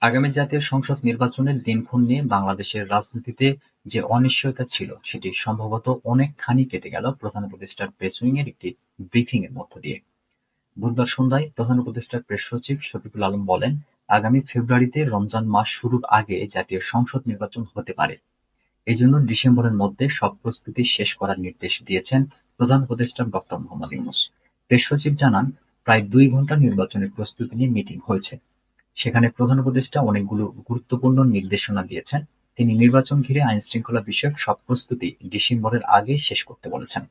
আগামী জাতীয় সংসদ নির্বাচনের দিনক্ষণ নিয়ে বাংলাদেশের রাজনীতিতে যে অনিশ্চয়তা ছিল সেটি সম্ভবত অনেকখানি কেটে গেল প্রধান উপদেষ্টার প্রেস উইং এর একটি ব্রিফিং এর মধ্য দিয়ে। বুধবার সন্ধ্যায় প্রধান উপদেষ্টার প্রেস সচিব শফিকুল আলম বলেন, আগামী ফেব্রুয়ারিতে রমজান মাস শুরুর আগে জাতীয় সংসদ নির্বাচন হতে পারে। এজন্য ডিসেম্বরের মধ্যে সব প্রস্তুতি শেষ করার নির্দেশ দিয়েছেন প্রধান উপদেষ্টা ডক্টর মোহাম্মদ ইউনূস। প্রেস সচিব জানান, প্রায় ২ ঘণ্টা নির্বাচনের প্রস্তুতি নিয়ে মিটিং হয়েছে। সেখানে প্রধান উপদেষ্টা অনেকগুলো গুরুত্বপূর্ণ নির্দেশনা দিয়েছেন। তিনি নির্বাচন ঘিরে আইনশৃঙ্খলা বিষয়ক সব প্রস্তুতি ডিসেম্বরের আগে শেষ করতে বলেছেন।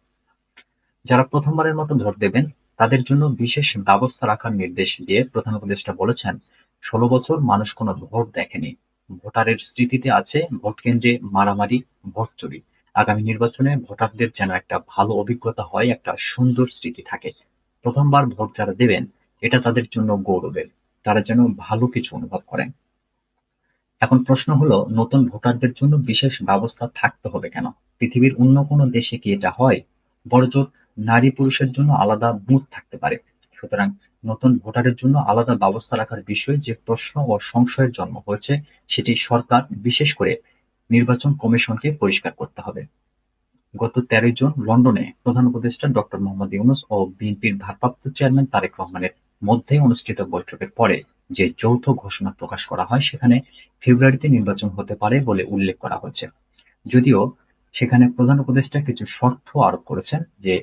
যারা প্রথমবারের মতো ভোট দেবেন তাদের জন্য বিশেষ ব্যবস্থা রাখার নির্দেশ দিয়ে প্রধান উপদেষ্টা বলেছেন, ১৬ বছর মানুষ কোনো ভোট দেখেনি। ভোটারের স্মৃতিতে আছে ভোট কেন্দ্রে মারামারি, ভোট চুরি। আগামী নির্বাচনে ভোটারদের যেন একটা ভালো অভিজ্ঞতা হয়, একটা সুন্দর স্মৃতি থাকে। প্রথমবার ভোট যারা দেবেন এটা তাদের জন্য গৌরবের। তারা যেন ভালো কিছু অনুভব করেন। এখন প্রশ্ন হলো, নতুন ভোটারদের জন্য বিশেষ ব্যবস্থা থাকতে হবে কেন? পৃথিবীর অন্য কোনো দেশে কি এটা হয়? বড়জোর নারী পুরুষের জন্য আলাদা বুথ থাকতে পারে। সুতরাং নতুন ভোটারের জন্য আলাদা ব্যবস্থা রাখার বিষয়ে যে প্রশ্ন ও সংশয়ের জন্ম হয়েছে সেটি সরকার, বিশেষ করে নির্বাচন কমিশনকে পরিষ্কার করতে হবে। গত ১৩ জুন লন্ডনে প্রধান উপদেষ্টা ডক্টর মোহাম্মদ ইউনূস ও বিএনপির ভারপ্রাপ্ত চেয়ারম্যান তারেক রহমানের মধ্যে অনুষ্ঠিত বৈঠকের পরে যে যৌথ ঘোষণা প্রকাশ করা হয় সেখানে ফেব্রুয়ারিতে নির্বাচন হতে পারে বলে উল্লেখ করা হয়েছে। যদিও সেখানে প্রধান উপদেষ্টা কিছু শর্ত আরোপ করেছেন যে,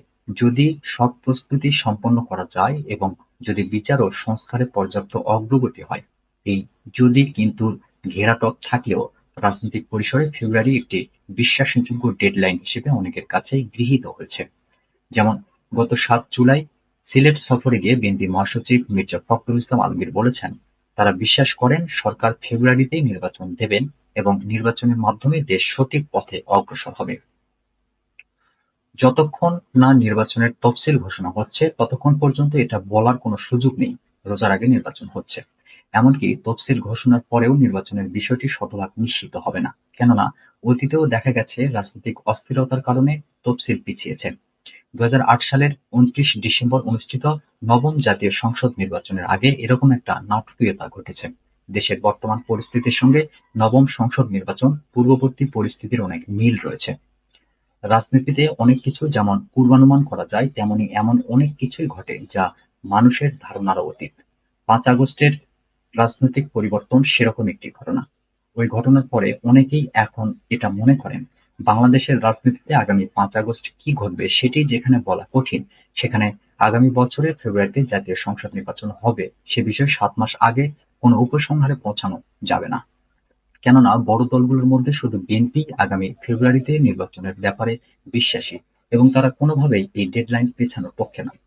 যদি সব প্রস্তুতি সম্পন্ন করা যায় এবং যদি বিচার ও সংস্কারে পর্যাপ্ত অগ্রগতি হয়। এই যদি কিন্তু ঘেরাটক থাকলেও রাজনৈতিক পরিসরে ফেব্রুয়ারি একটি বিশ্বাসযোগ্য ডেডলাইন হিসেবে অনেকের কাছেই গৃহীত হয়েছে। যেমন গত ৭ জুলাই সিলেট সফরে গিয়ে বিএনপি মহাসচিব মির্জা ফখরুল ইসলাম আলমগীর বলেছেন, তারা বিশ্বাস করেন সরকার ফেব্রুয়ারিতেই নির্বাচন দেবেন এবং নির্বাচনের মাধ্যমে দেশ সঠিক পথে অগ্রসর হবে। যতক্ষণ না নির্বাচনের তফসিল ঘোষণা হচ্ছে ততক্ষণ পর্যন্ত এটা বলার কোনো সুযোগ নেই রোজার আগে নির্বাচন হচ্ছে। এমনকি তফসিল ঘোষণার পরেও নির্বাচনের বিষয়টি শতভাগ নিশ্চিত হবে না। কেননা অতীতেও দেখা গেছে রাজনৈতিক অস্থিরতার কারণে তফসিল পিছিয়েছে। ২০০৮ সালের ২৯ ডিসেম্বর অনুষ্ঠিত নবম জাতীয় সংসদ নির্বাচনের আগে এরকম একটা নাটকীয়তা ঘটেছে। দেশের বর্তমান পরিস্থিতির সঙ্গে নবম সংসদ নির্বাচন পূর্ববর্তী পরিস্থিতির অনেক মিল রয়েছে। রাজনীতিতে অনেক কিছু যেমন পূর্বানুমান করা যায়, তেমনি এমন অনেক কিছুই ঘটে যা মানুষের ধারণারও অতীত। ৫ আগস্টের রাজনৈতিক পরিবর্তন সেরকম একটি ঘটনা। ওই ঘটনার পরে অনেকেই এখন এটা মনে করেন, বাংলাদেশের রাজনীতিতে আগামী ৫ আগস্ট কি ঘটবে সেটি যেখানে বলা কঠিন, সেখানে আগামী বছরের ফেব্রুয়ারিতে জাতীয় সংসদ নির্বাচন হবে সে বিষয়ে ৭ মাস আগে কোনো উপসংহারে পৌঁছানো যাবে না। কেননা বড় দলগুলোর মধ্যে শুধু বিএনপি আগামী ফেব্রুয়ারিতে নির্বাচনের ব্যাপারে বিশ্বাসী এবং তারা কোনোভাবেই এই ডেডলাইন পেছানোর পক্ষে নয়।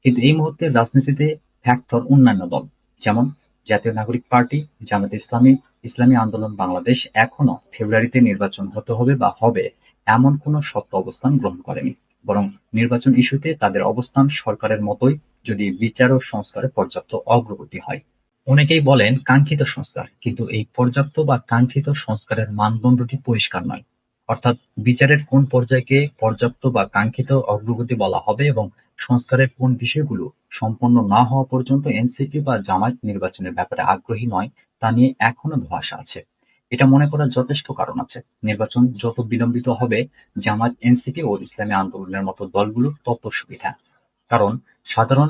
কিন্তু এই মুহূর্তে রাজনীতিতে ফ্যাক্টর অন্যান্য দল, যেমন জাতীয় নাগরিক পার্টি, জামায়াতে ইসলামী, ইসলামী আন্দোলন বাংলাদেশ এখনো ফেব্রুয়ারিতে নির্বাচন হতে হবে বা হবে এমন কোনো শক্ত অবস্থান গ্রহণ করেনি। বরং নির্বাচন ইস্যুতে তাদের অবস্থান সরকারের মতোই, যদি বিচার ও সংস্কারে পর্যাপ্ত অগ্রগতি হয়। অনেকেই বলেন কাঙ্ক্ষিত সংস্কার, কিন্তু এই পর্যাপ্ত বা কাঙ্ক্ষিত সংস্কারের মানদণ্ডটি পরিষ্কার নয়। অর্থাৎ বিচারের কোন পর্যায়কে পর্যাপ্ত বা কাঙ্ক্ষিত অগ্রগতি বলা হবে এবং সংস্কারের কোন বিষয়গুলো সম্পন্ন না হওয়া পর্যন্ত এনসিপি বা জামায়াত নির্বাচনের ব্যাপারে আগ্রহী নয় তা নিয়ে এখনো ধোঁয়াশা আছে। এটা মনে করার যথেষ্ট কারণ আছে। নির্বাচন যত বিলম্বিত হবে জামায়াত, এনসিপি ও ইসলামী আন্দোলনের মতো দলগুলোর তত সুবিধা। কারণ সাধারণ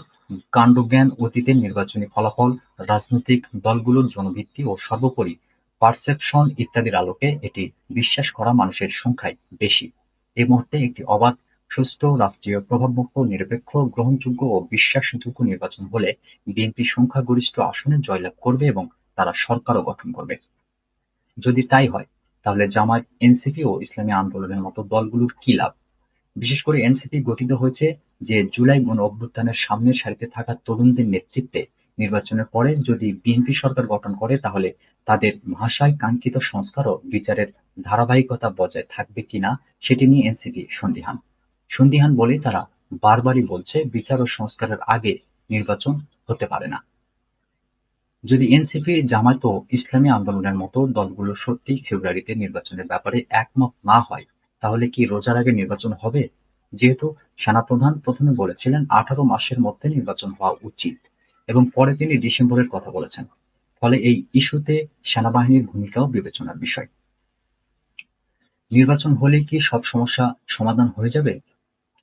কাণ্ডজ্ঞান, অতীতের নির্বাচনী ফলাফল, রাজনৈতিক দলগুলোর জনভিত্তি ও সর্বোপরি পারসেপশন ইত্যাদির আলোকে এটি বিশ্বাস করা মানুষের সংখ্যাই বেশি। এই মুহূর্তে একটি অবাধ, সুষ্ঠু, রাষ্ট্রীয় প্রভাবমুক্ত, নিরপেক্ষ, গ্রহণযোগ্য ও বিশ্বাসযোগ্য নির্বাচন হলে বিএনপি সংখ্যাগরিষ্ঠ আসনে জয়লাভ করবে এবং তারা সরকারও গঠন করবে। যদি তাই হয় তাহলে জামায়াত, এনসিপি ও ইসলামী আন্দোলনের মতো দলগুলোর কি লাভ? বিশেষ করে এনসিপি গঠিত হয়েছে যে জুলাই গণ-অভ্যুত্থানের সামনের সারিতে থাকা তরুণদের নেতৃত্বে। নির্বাচনের পরে যদি বিএনপি সরকার গঠন করে তাহলে তাদের ভাষায় কাঙ্ক্ষিত সংস্কার ও বিচারের ধারাবাহিকতা বজায় থাকবে কিনা সেটি নিয়ে এনসিপি সন্দিহান। সন্দিহান বলেই তারা বারবারই বলছে বিচার ও সংস্কারের আগে নির্বাচন হতে পারে না। যদি এনসিপি, জামায়াত ও ইসলামী আন্দোলনের মতো দলগুলো সত্যিই ফেব্রুয়ারিতে নির্বাচনের ব্যাপারে একমত না হয় তাহলে কি রোজার আগে নির্বাচন হবে? যেহেতু সেনাপ্রধান প্রথমে বলেছিলেন ১৮ মাসের মধ্যে নির্বাচন হওয়া উচিত এবং পরে তিনি ডিসেম্বরের কথা বলেছেন। ফলে এই ইস্যুতে সেনাবাহিনীর ভূমিকাও বিবেচনার বিষয়। নির্বাচন হলেই কি সব সমস্যা সমাধান হয়ে যাবে?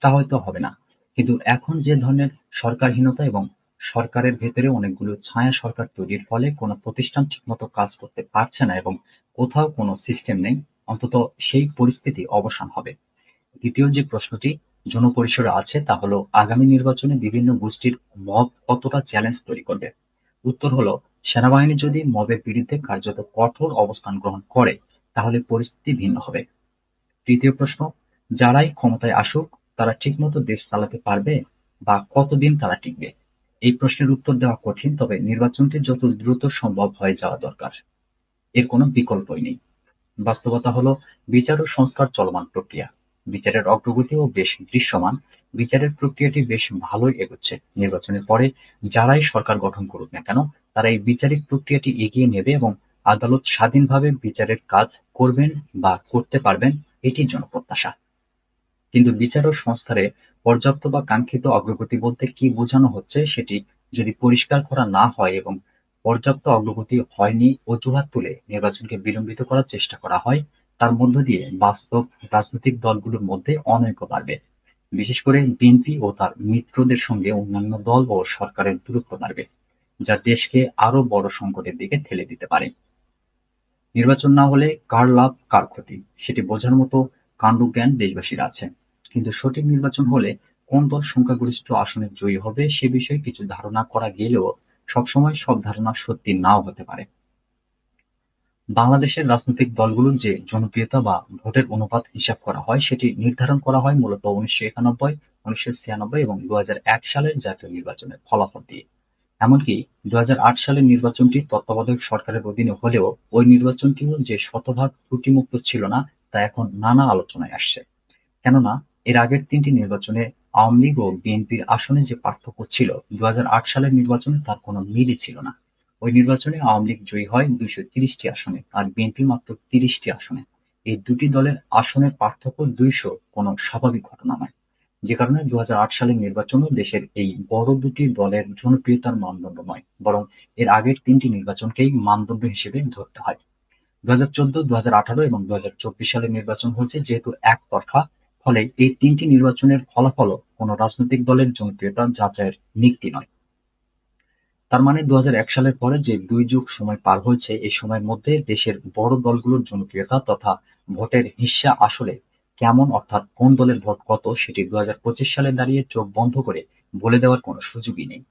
তা হয়তো হবে না। কিন্তু এখন যে ধরনের সরকারহীনতা এবং সরকারের ভেতরে অনেকগুলো ছায়া সরকার তৈরির ফলে কোনো প্রতিষ্ঠান ঠিকমতো কাজ করতে পারছে না এবং কোথাও কোনো সিস্টেম নেই, অন্তত সেই পরিস্থিতি অবসান হবে। দ্বিতীয় যে প্রশ্নটি জনপরিসরে আছে তা হলো আগামী নির্বাচনে বিভিন্ন গোষ্ঠীর মব কতটা চ্যালেঞ্জ তৈরি করবে। উত্তর হলো সেনাবাহিনী যদি মবের বিরুদ্ধে কার্যত কঠোর অবস্থান গ্রহণ করে তাহলে পরিস্থিতি ভিন্ন হবে। তৃতীয় প্রশ্ন, যারাই ক্ষমতায় আসুক তারা ঠিকমতো দেশ চালাতে পারবে বা কতদিন তারা টিকবে? এই প্রশ্নের উত্তর দেওয়া কঠিন, তবে নির্বাচনটি যত দ্রুত সম্ভব হয়ে যাওয়া দরকার। এর কোনো বিকল্পই নেই। বাস্তবতা হলো বিচার ও সংস্কার চলমান প্রক্রিয়া। বিচারের অগ্রগতিও বেশ দৃশ্যমান। বিচারের প্রক্রিয়াটি বেশ ভালোই এগোচ্ছে। নির্বাচনের পরে যারাই সরকার গঠন করুক না কেন তারা এই বিচারিক প্রক্রিয়াটি এগিয়ে নেবে এবং আদালত স্বাধীনভাবে বিচারের কাজ করবেন বা করতে পারবেন, এটির জন্য প্রত্যাশা। কিন্তু বিচার ও সংস্কারে পর্যাপ্ত বা কাঙ্ক্ষিত অগ্রগতি বলতে কি বোঝানো হচ্ছে সেটি যদি পরিষ্কার করা না হয় এবং পর্যাপ্ত অগ্রগতি হয়নি অজুহাত তুলে নির্বাচনকে বিলম্বিত করার চেষ্টা করা হয়, তার মধ্য দিয়ে বাস্তব রাজনৈতিক দলগুলোর মধ্যে অনৈক্য বাড়বে। বিশেষ করে বিএনপি ও তার মিত্রদের সঙ্গে অন্যান্য দল ও সরকারের দূরত্ব বাড়বে, যা দেশকে আরো বড় সংকটের দিকে ঠেলে দিতে পারে। নির্বাচন না হলে কার লাভ কার ক্ষতি সেটি বোঝার মতো কাণ্ডজ্ঞান দেশবাসীর আছে। কিন্তু সঠিক নির্বাচন হলে কোন দল সংখ্যাগরিষ্ঠ আসনে জয়ী হবে সে বিষয়ে কিছু ধারণা করা গেলেও সবসময় সব ধারণা সত্যি নাও হতে পারে। বাংলাদেশের রাজনৈতিক দলগুলোর যে জনপ্রিয়তা বা ভোটের অনুপাত হিসাব করা হয় সেটি নির্ধারণ করা হয় মূলত ১৯৯১, ১৯৯৬ এবং ২০০১ সালের জাতীয় নির্বাচনের ফলাফল দিয়ে। এমনকি ২০০৮ সালের নির্বাচনটি তত্ত্বাবধায়ক সরকারের অধীনে হলেও ওই নির্বাচনটিও যে শতভাগ ত্রুটিমুক্ত ছিল না তা এখন নানা আলোচনায় আসছে। কেননা এর আগের তিনটি নির্বাচনে আওয়ামী লীগ ও বিএনপির আসনে যে পার্থক্য ছিল ২০০৮ সালের নির্বাচনে তার কোনো মিলই ছিল না। ওই নির্বাচনে আওয়ামী লীগ জয়ী হয় ২৩০টি আসনে আর বিএনপি মাত্র ৩০টি আসনে। এই দুটি দলের আসনের পার্থক্য ২০০ কোনো স্বাভাবিক ঘটনা নয়। যে কারণে ২০০৮ সালের নির্বাচনও দেশের এই বড় দুটি দলের জনপ্রিয়তার মানদণ্ড নয়, বরং এর আগের তিনটি নির্বাচনকেই মানদণ্ড হিসেবে ধরতে হয়। ২০১৪, ২০১৮ এবং ২০২৪ সালের নির্বাচন হয়েছে যেহেতু একতরফা, ফলে এই তিনটি নির্বাচনের ফলাফলও কোনো রাজনৈতিক দলের জনপ্রিয়তা যাচাইয়ের ভিত্তি নয়। তার মানে ২০০১ সালের পরে যে ২ যুগ সময় পার হয়েছে এই সময়ের মধ্যে দেশের বড় দলগুলোর জনপ্রিয়তা তথা ভোটের হিস্যা আসলে কেমন, অর্থাৎ কোন দলের ভোট কত সেটি ২০২৫ সালে দাঁড়িয়ে চোখ বন্ধ করে বলে দেওয়ার কোনো সুযোগই নেই।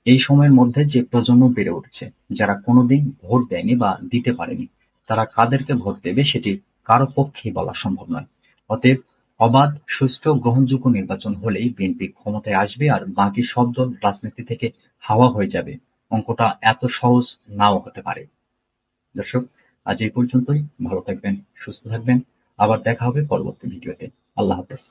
এই সময়ের মধ্যে যে প্রজন্ম বেড়ে উঠছে, যারা কোনোদিন ভোট দেয়নি বা দিতে পারেনি, তারা কাদেরকে ভোট দেবে সেটি কারো পক্ষেই বলা সম্ভব নয়। অতএব অবাধ, সুষ্ঠু, গ্রহণযোগ্য নির্বাচন হলেই বিএনপি ক্ষমতায় আসবে আর বাকি সব দল রাজনীতি থেকে হাওয়া হয়ে যাবে। অঙ্কটা এত সহজ নাও হতে পারে। দর্শক, আজ এই পর্যন্তই। ভালো থাকবেন, সুস্থ থাকবেন। আবার দেখা হবে পরবর্তী ভিডিওতে। আল্লাহ হাফেজ।